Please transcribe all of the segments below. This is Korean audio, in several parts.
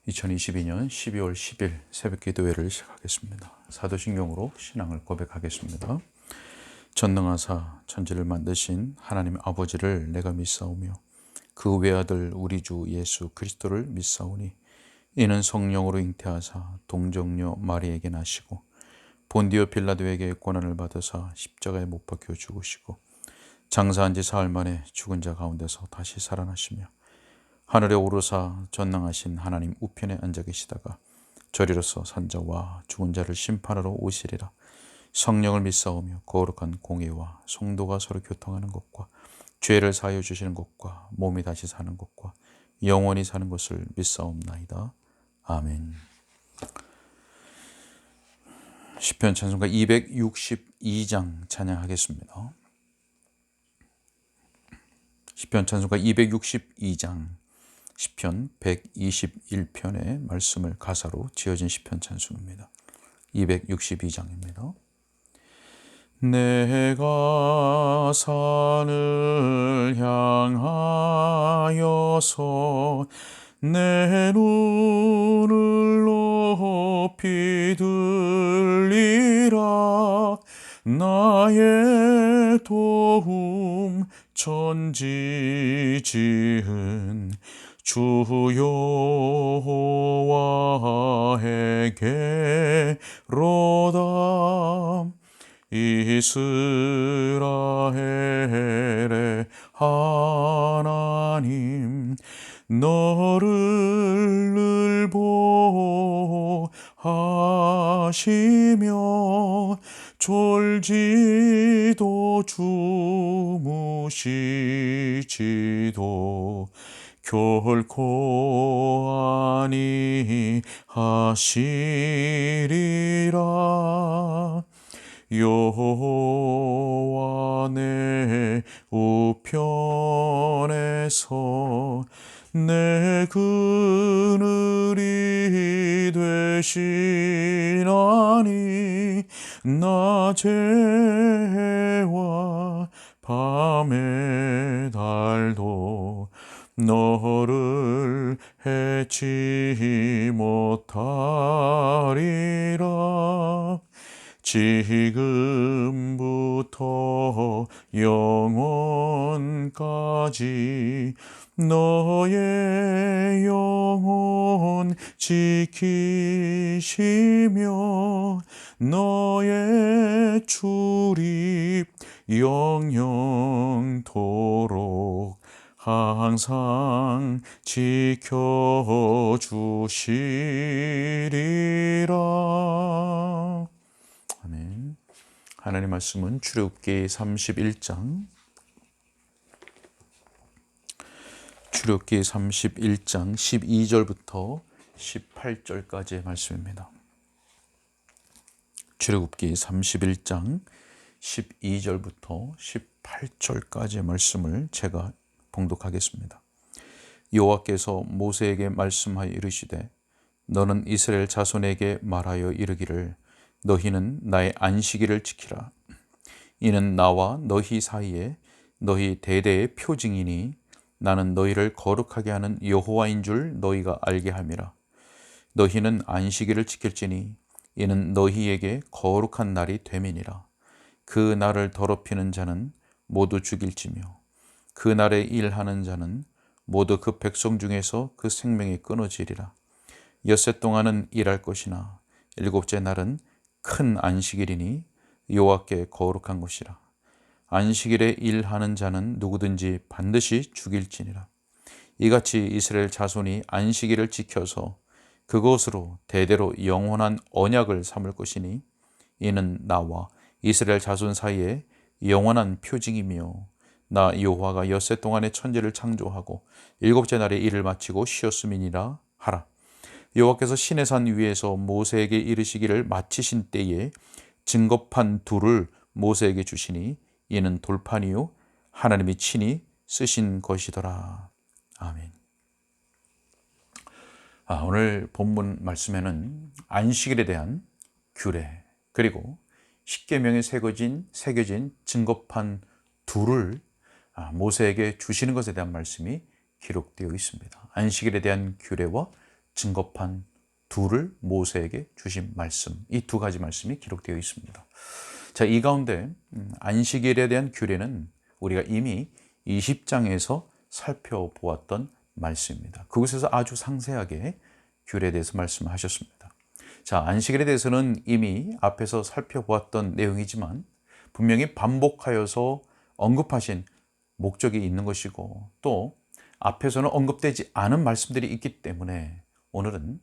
2022년 12월 10일 새벽 기도회를 시작하겠습니다. 사도신경으로 신앙을 고백하겠습니다. 전능하사 천지를 만드신 하나님 아버지를 내가 믿사오며 그 외아들 우리 주 예수 그리스도를 믿사오니 이는 성령으로 잉태하사 동정녀 마리에게 나시고 본디오 빌라도에게 고난을 받으사 십자가에 못 박혀 죽으시고 장사한 지 사흘 만에 죽은 자 가운데서 다시 살아나시며 하늘에 오르사 전능하신 하나님 우편에 앉아 계시다가 저리로서 산자와 죽은 자를 심판하러 오시리라. 성령을 믿사오며 거룩한 공예와 성도가 서로 교통하는 것과 죄를 사하여 주시는 것과 몸이 다시 사는 것과 영원히 사는 것을 믿사옵나이다. 아멘. 시편 찬송가 262장 찬양하겠습니다. 시편 찬송가 262장 시편 121편의 말씀을 가사로 지어진 시편 찬송입니다. 262장입니다. 내가 산을 향하여서 내 눈을 높이 들리라. 나의 도움 천지 지은 주 여호와에게로다. 이스라엘의 하나님 너를 늘 보호하시며 졸지도 주무시지도 결코 아니하시리라. 여호와 내 우편에서 내 그늘이 되시나니 낮에와 밤의 달도 너를 해치 못하리라. 지금부터 영원까지 너의 영혼 지키시며 너의 출입 영영토록 항상 지켜주시리라. 아멘. 하나님 말씀은 출애굽기 31장 12절부터 18절까지의 말씀입니다. 출애굽기 31장 12절부터 18절까지의 말씀을 제가 봉독하겠습니다. 여호와께서 모세에게 말씀하여 이르시되 너는 이스라엘 자손에게 말하여 이르기를 너희는 나의 안식일을 지키라. 이는 나와 너희 사이에 너희 대대의 표징이니 나는 너희를 거룩하게 하는 여호와인 줄 너희가 알게 함이라. 너희는 안식일을 지킬지니 이는 너희에게 거룩한 날이 됨이니라. 그 날을 더럽히는 자는 모두 죽일지며 그 날에 일하는 자는 모두 그 백성 중에서 그 생명이 끊어지리라. 엿새 동안은 일할 것이나 일곱째 날은 큰 안식일이니 여호와께 거룩한 것이라. 안식일에 일하는 자는 누구든지 반드시 죽일지니라. 이같이 이스라엘 자손이 안식일을 지켜서 그것으로 대대로 영원한 언약을 삼을 것이니 이는 나와 이스라엘 자손 사이에 영원한 표징이며 나 여호와가 엿새 동안의 천지를 창조하고 일곱째 날에 일을 마치고 쉬었음이니라 하라. 여호와께서 시내산 위에서 모세에게 이르시기를 마치신 때에 증거판 둘을 모세에게 주시니 이는 돌판이요 하나님이 친히 쓰신 것이더라. 아멘. 오늘 본문 말씀에는 안식일에 대한 규례 그리고 십계명에 새겨진 증거판 둘을 모세에게 주시는 것에 대한 말씀이 기록되어 있습니다. 안식일에 대한 규례와 증거판 둘을 모세에게 주신 말씀, 이 두 가지 말씀이 기록되어 있습니다. 자, 이 가운데 안식일에 대한 규례는 우리가 이미 20장에서 살펴보았던 말씀입니다. 그곳에서 아주 상세하게 규례에 대해서 말씀하셨습니다. 자, 안식일에 대해서는 이미 앞에서 살펴보았던 내용이지만 분명히 반복하여서 언급하신 목적이 있는 것이고, 또 앞에서는 언급되지 않은 말씀들이 있기 때문에 오늘은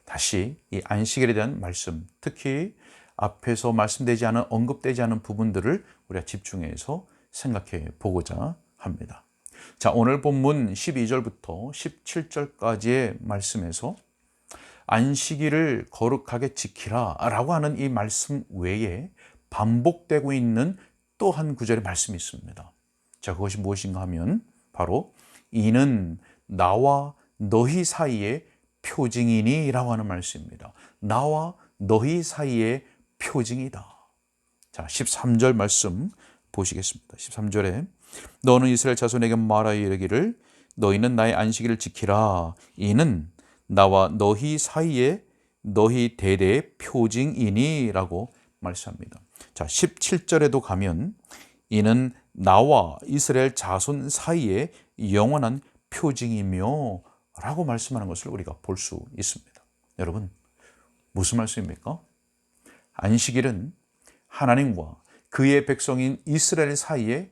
다시 이 안식일에 대한 말씀, 특히 앞에서 말씀되지 않은, 언급되지 않은 부분들을 우리가 집중해서 생각해 보고자 합니다. 자, 오늘 본문 12절부터 17절까지의 말씀에서 안식일을 거룩하게 지키라 라고 하는 이 말씀 외에 반복되고 있는 또 한 구절의 말씀이 있습니다. 자, 그것이 무엇인가 하면 바로 이는 나와 너희 사이의 표징이니 라고 하는 말씀입니다. 나와 너희 사이의 표징이다. 자, 13절 말씀 보시겠습니다. 13절에 너는 이스라엘 자손에게 말하여 이르기를 너희는 나의 안식일을 지키라. 이는 나와 너희 사이에 너희 대대의 표징이니 라고 말씀합니다. 자, 17절에도 가면 이는 나와 이스라엘 자손 사이에 영원한 표징이며 라고 말씀하는 것을 우리가 볼 수 있습니다. 여러분, 무슨 말씀입니까? 안식일은 하나님과 그의 백성인 이스라엘 사이의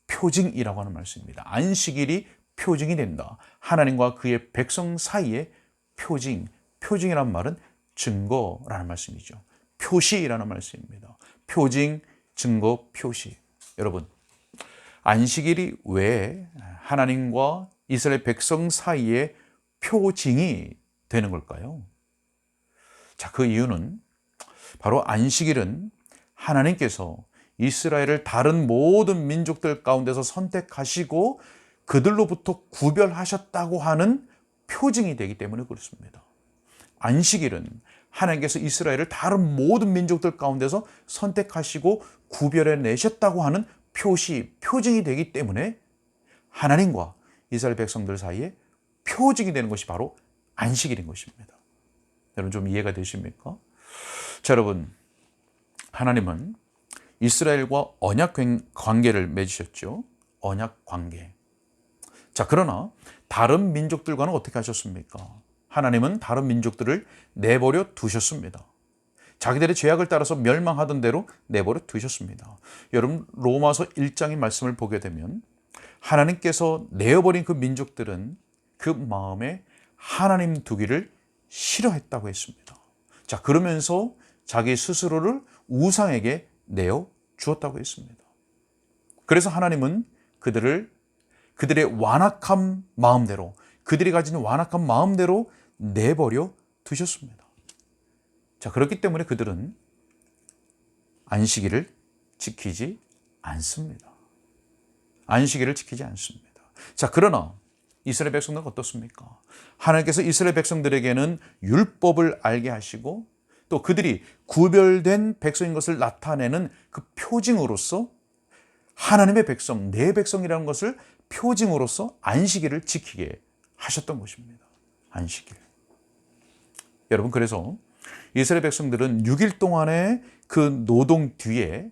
표징이라고 하는 말씀입니다. 안식일이 표징이 된다. 하나님과 그의 백성 사이의 표징. 표징이란 말은 증거라는 말씀이죠. 표시라는 말씀입니다. 표징, 증거, 표시. 여러분, 안식일이 왜 하나님과 이스라엘 백성 사이의 표징이 되는 걸까요? 자, 그 이유는 바로 안식일은 하나님께서 이스라엘을 다른 모든 민족들 가운데서 선택하시고 그들로부터 구별하셨다고 하는 표징이 되기 때문에 그렇습니다. 안식일은 하나님께서 이스라엘을 다른 모든 민족들 가운데서 선택하시고 구별해 내셨다고 하는 표시, 표징이 되기 때문에 하나님과 이스라엘 백성들 사이에 표징이 되는 것이 바로 안식일인 것입니다. 여러분, 좀 이해가 되십니까? 자, 여러분, 하나님은 이스라엘과 언약 관계를 맺으셨죠. 언약 관계. 자, 그러나 다른 민족들과는 어떻게 하셨습니까? 하나님은 다른 민족들을 내버려 두셨습니다. 자기들의 죄악을 따라서 멸망하던 대로 내버려 두셨습니다. 여러분, 로마서 1장의 말씀을 보게 되면 하나님께서 내어버린 그 민족들은 그 마음에 하나님 두기를 싫어했다고 했습니다. 자, 그러면서 자기 스스로를 우상에게 내어 주었다고 했습니다. 그래서 하나님은 그들의 완악한 마음대로, 그들이 가진 완악한 마음대로 내버려 두셨습니다. 자, 그렇기 때문에 그들은 안식일을 지키지 않습니다. 안식일을 지키지 않습니다. 자, 그러나 이스라엘 백성들은 어떻습니까? 하나님께서 이스라엘 백성들에게는 율법을 알게 하시고 또 그들이 구별된 백성인 것을 나타내는 그 표징으로서 하나님의 백성, 내 백성이라는 것을 표징으로서 안식일을 지키게 하셨던 것입니다. 안식일. 여러분, 그래서 이스라엘 백성들은 6일 동안의 그 노동 뒤에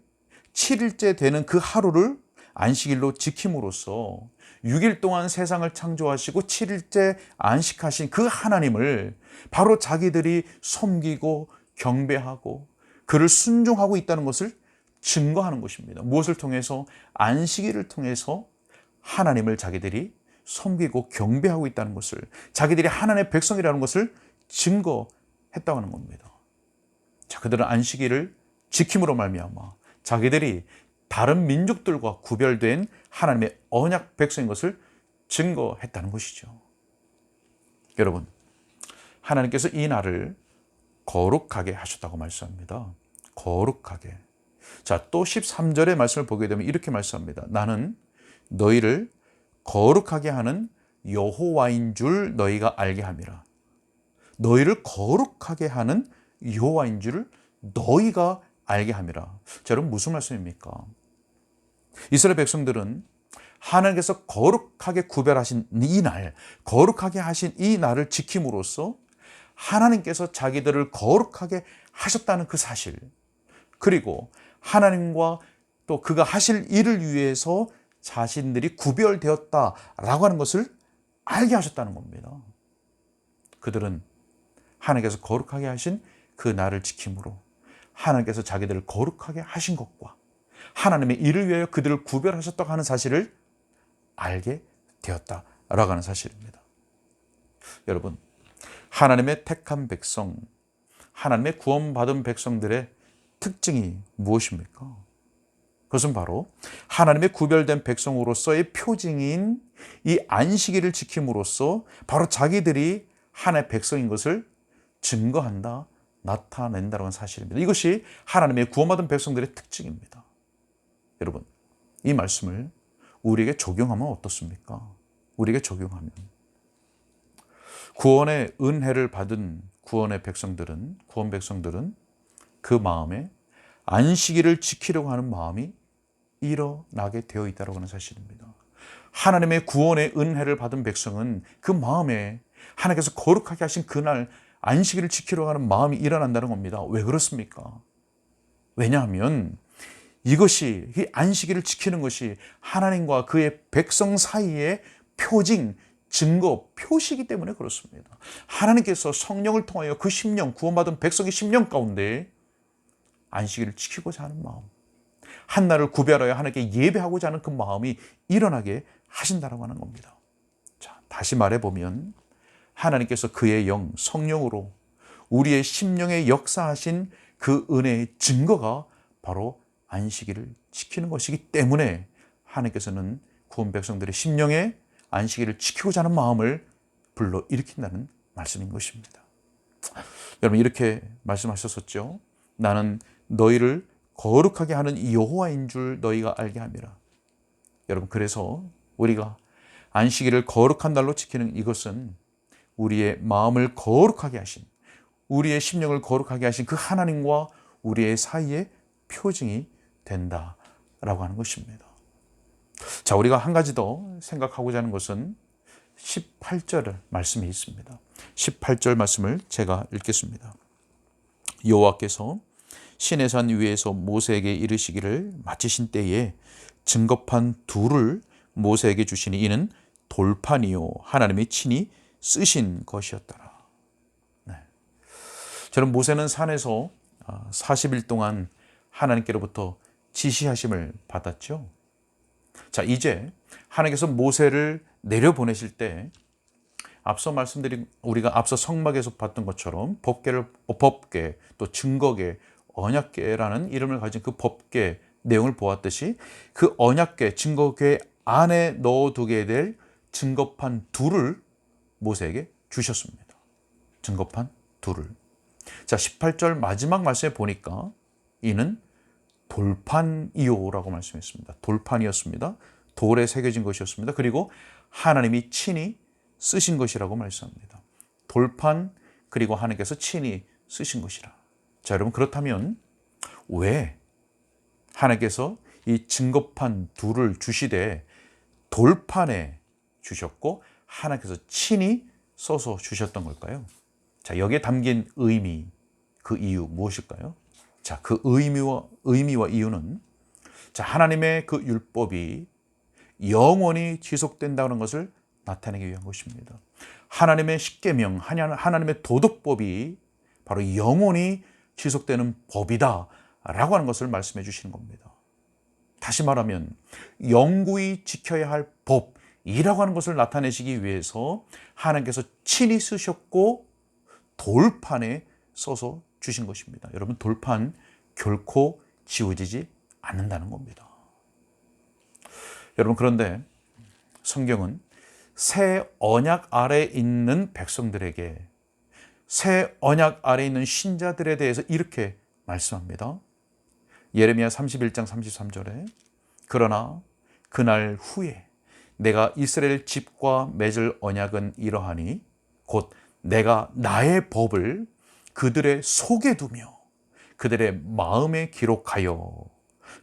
7일째 되는 그 하루를 안식일로 지킴으로써 6일 동안 세상을 창조하시고 7일째 안식하신 그 하나님을 바로 자기들이 섬기고 경배하고 그를 순종하고 있다는 것을 증거하는 것입니다. 무엇을 통해서? 안식일을 통해서 하나님을 자기들이 섬기고 경배하고 있다는 것을, 자기들이 하나님의 백성이라는 것을 증거했다고 하는 겁니다. 자, 그들은 안식일을 지킴으로 말미암아 자기들이 다른 민족들과 구별된 하나님의 언약 백성인 것을 증거했다는 것이죠. 여러분, 하나님께서 이 날을 거룩하게 하셨다고 말씀합니다. 거룩하게. 자, 또 13절의 말씀을 보게 되면 이렇게 말씀합니다. 나는 너희를 거룩하게 하는 여호와인 줄 너희가 알게 함이라. 너희를 거룩하게 하는 여호와인 줄을 너희가 알게 함이라. 자, 여러분, 무슨 말씀입니까? 이스라엘 백성들은 하나님께서 거룩하게 구별하신 이 날, 거룩하게 하신 이 날을 지킴으로써 하나님께서 자기들을 거룩하게 하셨다는 그 사실, 그리고 하나님과 또 그가 하실 일을 위해서 자신들이 구별되었다라고 하는 것을 알게 하셨다는 겁니다. 그들은 하나님께서 거룩하게 하신 그 날을 지킴으로 하나님께서 자기들을 거룩하게 하신 것과 하나님의 일을 위하여 그들을 구별하셨다고 하는 사실을 알게 되었다라고 하는 사실입니다. 여러분, 하나님의 택한 백성, 하나님의 구원받은 백성들의 특징이 무엇입니까? 그것은 바로 하나님의 구별된 백성으로서의 표징인 이 안식일을 지킴으로써 바로 자기들이 하나님의 백성인 것을 증거한다, 나타낸다는 사실입니다. 이것이 하나님의 구원받은 백성들의 특징입니다. 여러분, 이 말씀을 우리에게 적용하면 어떻습니까? 우리에게 적용하면 구원의 은혜를 받은 구원 백성들은 그 마음에 안식일을 지키려고 하는 마음이 일어나게 되어 있다고 하는 사실입니다. 하나님의 구원의 은혜를 받은 백성은 그 마음에 하나님께서 거룩하게 하신 그날 안식일을 지키려고 하는 마음이 일어난다는 겁니다. 왜 그렇습니까? 왜냐하면 이것이, 이 안식일을 지키는 것이 하나님과 그의 백성 사이의 표징, 증거, 표시이기 때문에 그렇습니다. 하나님께서 성령을 통하여 그 심령, 구원받은 백성의 심령 가운데 안식일을 지키고자 하는 마음, 한날을 구별하여 하나님께 예배하고자 하는 그 마음이 일어나게 하신다라고 하는 겁니다. 자, 다시 말해보면 하나님께서 그의 영, 성령으로 우리의 심령에 역사하신 그 은혜의 증거가 바로 안식일을 지키는 것이기 때문에 하나님께서는 구원 백성들의 심령에 안식일을 지키고자 하는 마음을 불러일으킨다는 말씀인 것입니다. 여러분, 이렇게 말씀하셨었죠. 나는 너희를 거룩하게 하는 여호와인 줄 너희가 알게 함이라. 여러분, 그래서 우리가 안식일을 거룩한 날로 지키는 이것은 우리의 마음을 거룩하게 하신, 우리의 심령을 거룩하게 하신 그 하나님과 우리의 사이의 표징이 된다라고 하는 것입니다. 자, 우리가 한 가지 더 생각하고자 하는 것은 18절 말씀이 있습니다. 18절 말씀을 제가 읽겠습니다. 여호와께서 시내산 위에서 모세에게 이르시기를 마치신 때에 증거판 둘을 모세에게 주시니 이는 돌판이요 하나님이 친히 쓰신 것이었더라. 네. 저는 모세는 산에서 40일 동안 하나님께로부터 지시하심을 받았죠. 자, 이제 하나님께서 모세를 내려보내실 때 앞서 말씀드린, 우리가 앞서 성막에서 봤던 것처럼 법궤, 또 증거궤, 언약궤라는 이름을 가진 그 법궤 내용을 보았듯이 그 언약궤, 증거궤 안에 넣어두게 될 증거판 둘을 모세에게 주셨습니다. 증거판 둘을. 자, 18절 마지막 말씀에 보니까 이는 돌판이요라고 말씀했습니다. 돌판이었습니다. 돌에 새겨진 것이었습니다. 그리고 하나님이 친히 쓰신 것이라고 말씀합니다. 돌판, 그리고 하나님께서 친히 쓰신 것이라. 자, 여러분, 그렇다면 왜 하나님께서 이 증거판 둘을 주시되 돌판에 주셨고 하나님께서 친히 써서 주셨던 걸까요? 자, 여기에 담긴 의미, 그 이유 무엇일까요? 자, 그 의미와 이유는, 자, 하나님의 그 율법이 영원히 지속된다는 것을 나타내기 위한 것입니다. 하나님의 십계명, 하나님의 도덕법이 바로 영원히 지속되는 법이다 라고 하는 것을 말씀해 주시는 겁니다. 다시 말하면 영구히 지켜야 할 법이라고 하는 것을 나타내시기 위해서 하나님께서 친히 쓰셨고 돌판에 써서 주신 것입니다. 여러분, 돌판 결코 지워지지 않는다는 겁니다. 여러분, 그런데 성경은 새 언약 아래 있는 백성들에게, 새 언약 아래 있는 신자들에 대해서 이렇게 말씀합니다. 예레미야 31장 33절에 그러나 그날 후에 내가 이스라엘 집과 맺을 언약은 이러하니 곧 내가 나의 법을 그들의 속에 두며 그들의 마음에 기록하여,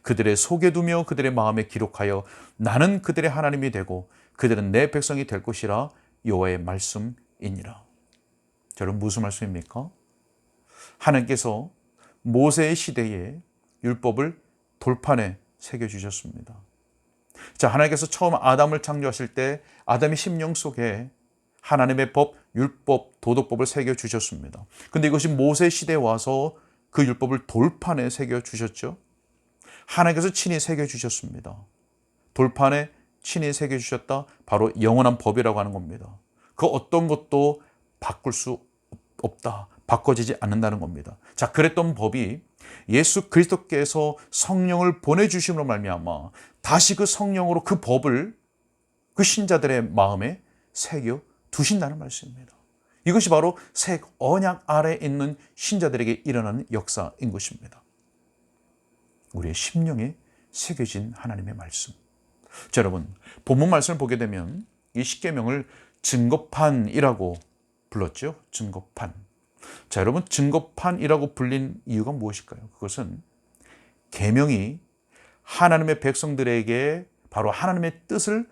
그들의 속에 두며 그들의 마음에 기록하여 나는 그들의 하나님이 되고 그들은 내 백성이 될 것이라 여호와의 말씀이니라. 여러분 무슨 말씀입니까? 하나님께서 모세의 시대에 율법을 돌판에 새겨주셨습니다. 자, 하나님께서 처음 아담을 창조하실 때 아담의 심령 속에 하나님의 법, 율법, 도덕법을 새겨주셨습니다. 근데 이것이 모세 시대에 와서 그 율법을 돌판에 새겨주셨죠. 하나님께서 친히 새겨주셨습니다. 돌판에 친히 새겨주셨다. 바로 영원한 법이라고 하는 겁니다. 그 어떤 것도 바꿀 수 없다. 바꿔지지 않는다는 겁니다. 자, 그랬던 법이 예수 그리스도께서 성령을 보내주심으로 말미암아 다시 그 성령으로 그 법을 그 신자들의 마음에 새겨 두신다는 말씀입니다. 이것이 바로 새 언약 아래에 있는 신자들에게 일어나는 역사인 것입니다. 우리의 심령에 새겨진 하나님의 말씀. 자, 여러분, 본문 말씀을 보게 되면 이 십계명을 증거판이라고 불렀죠. 증거판. 자, 여러분, 증거판이라고 불린 이유가 무엇일까요? 그것은 계명이 하나님의 백성들에게 바로 하나님의 뜻을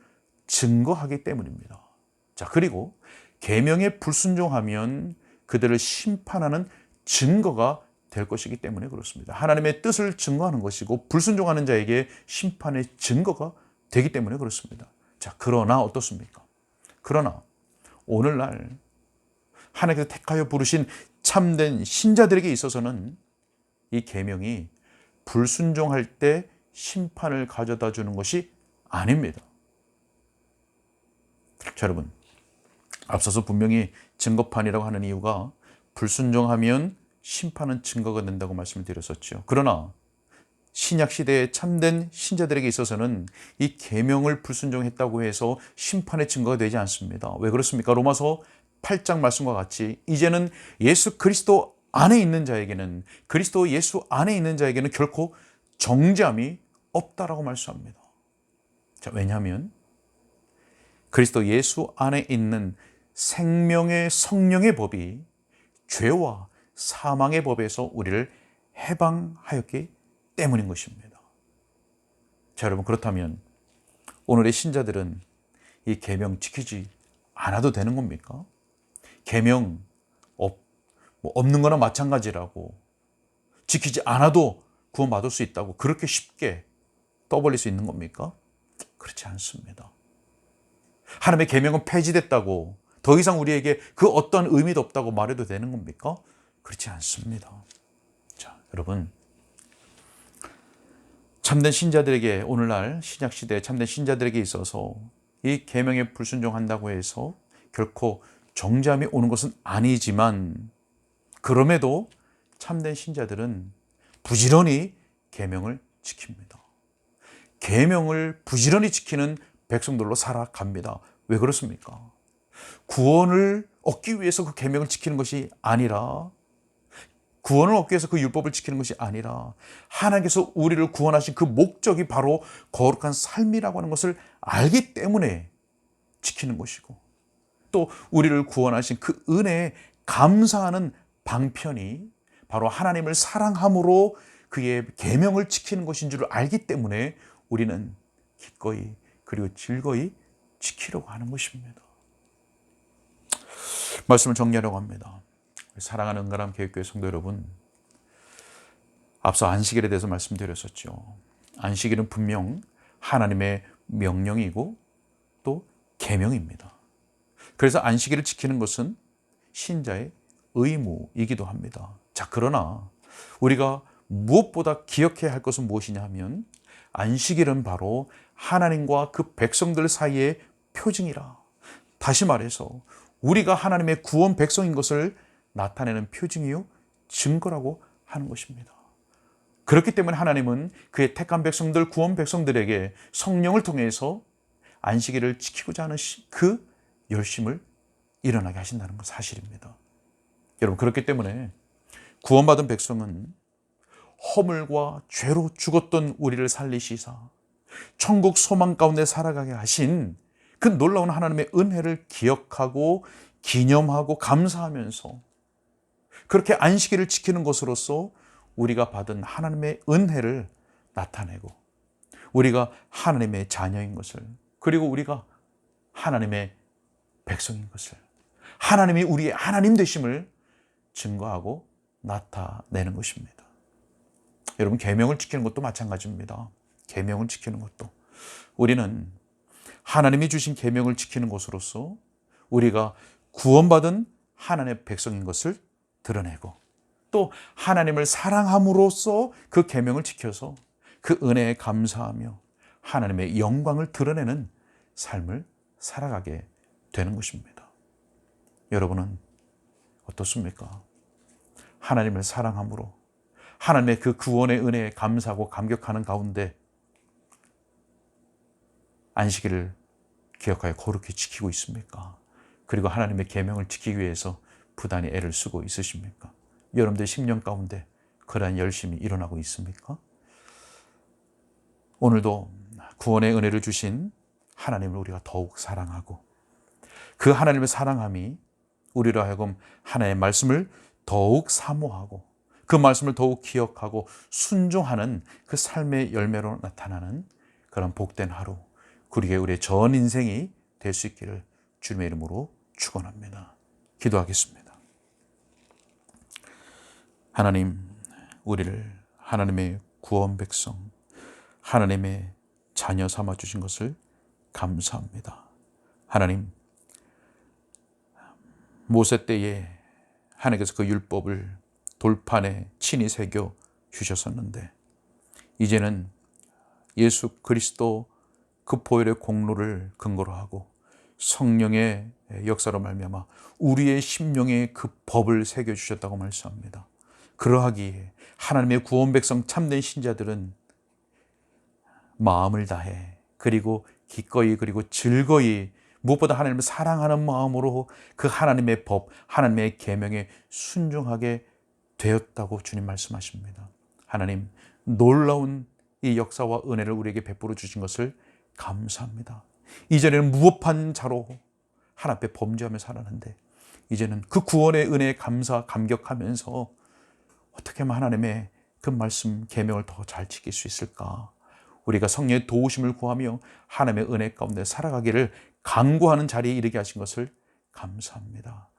증거하기 때문입니다. 자, 그리고 계명에 불순종하면 그들을 심판하는 증거가 될 것이기 때문에 그렇습니다. 하나님의 뜻을 증거하는 것이고 불순종하는 자에게 심판의 증거가 되기 때문에 그렇습니다. 자, 그러나 어떻습니까? 그러나 오늘날 하나님께서 택하여 부르신 참된 신자들에게 있어서는 이 계명이 불순종할 때 심판을 가져다 주는 것이 아닙니다. 자, 여러분, 앞서서 분명히 증거판이라고 하는 이유가 불순종하면 심판은 증거가 된다고 말씀을 드렸었죠. 그러나 신약 시대의 참된 신자들에게 있어서는 이 계명을 불순종했다고 해서 심판의 증거가 되지 않습니다. 왜 그렇습니까? 로마서 8장 말씀과 같이 이제는 예수 그리스도 안에 있는 자에게는, 그리스도 예수 안에 있는 자에게는 결코 정죄함이 없다라고 말씀합니다. 자, 왜냐하면 그리스도 예수 안에 있는 생명의 성령의 법이 죄와 사망의 법에서 우리를 해방하였기 때문인 것입니다. 자, 여러분, 그렇다면 오늘의 신자들은 이 계명 지키지 않아도 되는 겁니까? 계명 없는 거나 마찬가지라고, 지키지 않아도 구원받을 수 있다고 그렇게 쉽게 떠벌릴 수 있는 겁니까? 그렇지 않습니다. 하나님의 계명은 폐지됐다고 더 이상 우리에게 그 어떤 의미도 없다고 말해도 되는 겁니까? 그렇지 않습니다. 자, 여러분, 참된 신자들에게, 오늘날 신약시대 참된 신자들에게 있어서 이 계명에 불순종한다고 해서 결코 정죄함이 오는 것은 아니지만, 그럼에도 참된 신자들은 부지런히 계명을 지킵니다. 계명을 부지런히 지키는 백성들로 살아갑니다. 왜 그렇습니까? 구원을 얻기 위해서 그 계명을 지키는 것이 아니라, 구원을 얻기 위해서 그 율법을 지키는 것이 아니라, 하나님께서 우리를 구원하신 그 목적이 바로 거룩한 삶이라고 하는 것을 알기 때문에 지키는 것이고, 또 우리를 구원하신 그 은혜에 감사하는 방편이 바로 하나님을 사랑함으로 그의 계명을 지키는 것인 줄 알기 때문에 우리는 기꺼이 그리고 즐거이 지키려고 하는 것입니다. 말씀을 정리하려고 합니다. 사랑하는 은가람 교회교회 성도 여러분, 앞서 안식일에 대해서 말씀드렸었죠. 안식일은 분명 하나님의 명령이고 또 계명입니다. 그래서 안식일을 지키는 것은 신자의 의무이기도 합니다. 자, 그러나 우리가 무엇보다 기억해야 할 것은 무엇이냐 하면, 안식일은 바로 하나님과 그 백성들 사이의 표징이라. 다시 말해서 우리가 하나님의 구원 백성인 것을 나타내는 표징이요 증거라고 하는 것입니다. 그렇기 때문에 하나님은 그의 택한 백성들, 구원 백성들에게 성령을 통해서 안식일을 지키고자 하는 그 열심을 일어나게 하신다는 건 사실입니다. 여러분, 그렇기 때문에 구원받은 백성은 허물과 죄로 죽었던 우리를 살리시사 천국 소망 가운데 살아가게 하신 그 놀라운 하나님의 은혜를 기억하고 기념하고 감사하면서 그렇게 안식일을 지키는 것으로써 우리가 받은 하나님의 은혜를 나타내고, 우리가 하나님의 자녀인 것을, 그리고 우리가 하나님의 백성인 것을, 하나님이 우리의 하나님 되심을 증거하고 나타내는 것입니다. 여러분, 계명을 지키는 것도 마찬가지입니다. 계명을 지키는 것도 우리는 하나님이 주신 계명을 지키는 것으로서 우리가 구원받은 하나님의 백성인 것을 드러내고, 또 하나님을 사랑함으로써 그 계명을 지켜서 그 은혜에 감사하며 하나님의 영광을 드러내는 삶을 살아가게 되는 것입니다. 여러분은 어떻습니까? 하나님을 사랑함으로 하나님의 그 구원의 은혜에 감사하고 감격하는 가운데 안식일을 기억하여 거룩히 지키고 있습니까? 그리고 하나님의 계명을 지키기 위해서 부단히 애를 쓰고 있으십니까? 여러분들의 심령 가운데 그러한 열심이 일어나고 있습니까? 오늘도 구원의 은혜를 주신 하나님을 우리가 더욱 사랑하고, 그 하나님의 사랑함이 우리로 하여금 하나님의 말씀을 더욱 사모하고, 그 말씀을 더욱 기억하고 순종하는 그 삶의 열매로 나타나는 그런 복된 하루, 그리고 우리의 전 인생이 될 수 있기를 주님의 이름으로 축원합니다. 기도하겠습니다. 하나님, 우리를 하나님의 구원 백성, 하나님의 자녀 삼아 주신 것을 감사합니다. 하나님, 모세 때에 하나님께서 그 율법을 돌판에 친히 새겨 주셨었는데, 이제는 예수 그리스도 그 보혈의 공로를 근거로 하고 성령의 역사로 말미암아 우리의 심령에 그 법을 새겨 주셨다고 말씀합니다. 그러하기에 하나님의 구원 백성 참된 신자들은 마음을 다해, 그리고 기꺼이, 그리고 즐거이, 무엇보다 하나님을 사랑하는 마음으로 그 하나님의 법, 하나님의 계명에 순종하게 되었다고 주님 말씀하십니다. 하나님, 놀라운 이 역사와 은혜를 우리에게 베풀어 주신 것을 감사합니다. 이전에는 무법한 자로 하나님 앞에 범죄하며 살았는데, 이제는 그 구원의 은혜에 감사, 감격하면서 어떻게 하면 하나님의 그 말씀, 계명을 더 잘 지킬 수 있을까? 우리가 성령의 도우심을 구하며 하나님의 은혜 가운데 살아가기를 간구하는 자리에 이르게 하신 것을 감사합니다.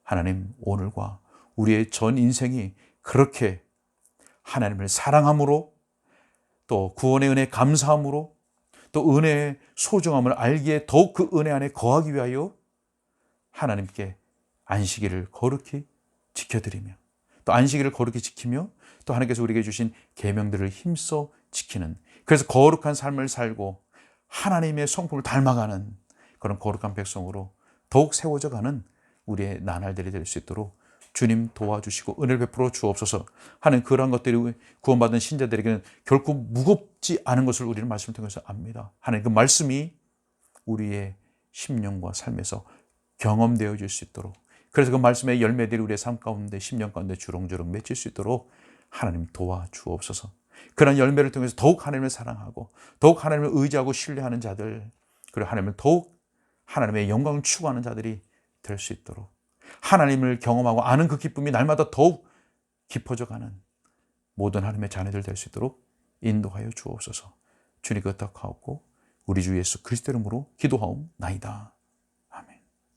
하나님, 오늘과 우리의 전 인생이 그렇게 하나님을 사랑함으로, 또 구원의 은혜에 감사함으로, 또 은혜의 소중함을 알기에 더욱 그 은혜 안에 거하기 위하여 하나님께 안식일을 거룩히 지켜드리며, 또 안식일을 거룩히 지키며, 또 하나님께서 우리에게 주신 계명들을 힘써 지키는, 그래서 거룩한 삶을 살고 하나님의 성품을 닮아가는 그런 거룩한 백성으로 더욱 세워져 가는 우리의 나날들이 될 수 있도록 주님 도와주시고 은혜를 베풀어 주옵소서. 하는 그러한 것들이 구원받은 신자들에게는 결코 무겁지 않은 것을 우리는 말씀을 통해서 압니다. 하나님 그 말씀이 우리의 심령과 삶에서 경험되어질 수 있도록, 그래서 그 말씀의 열매들이 우리의 삶 가운데, 심령 가운데 주렁주렁 맺힐 수 있도록 하나님 도와주옵소서. 그런 열매를 통해서 더욱 하나님을 사랑하고, 더욱 하나님을 의지하고 신뢰하는 자들, 그리고 하나님을 더욱 하나님의 영광을 추구하는 자들이 될 수 있도록, 하나님을 경험하고 아는 그 기쁨이 날마다 더욱 깊어져 가는 모든 하나님의 자녀들 될 수 있도록 인도하여 주옵소서. 주님 그 뜻하옵고 우리 주 예수 그리스도 이름으로 기도하옵나이다.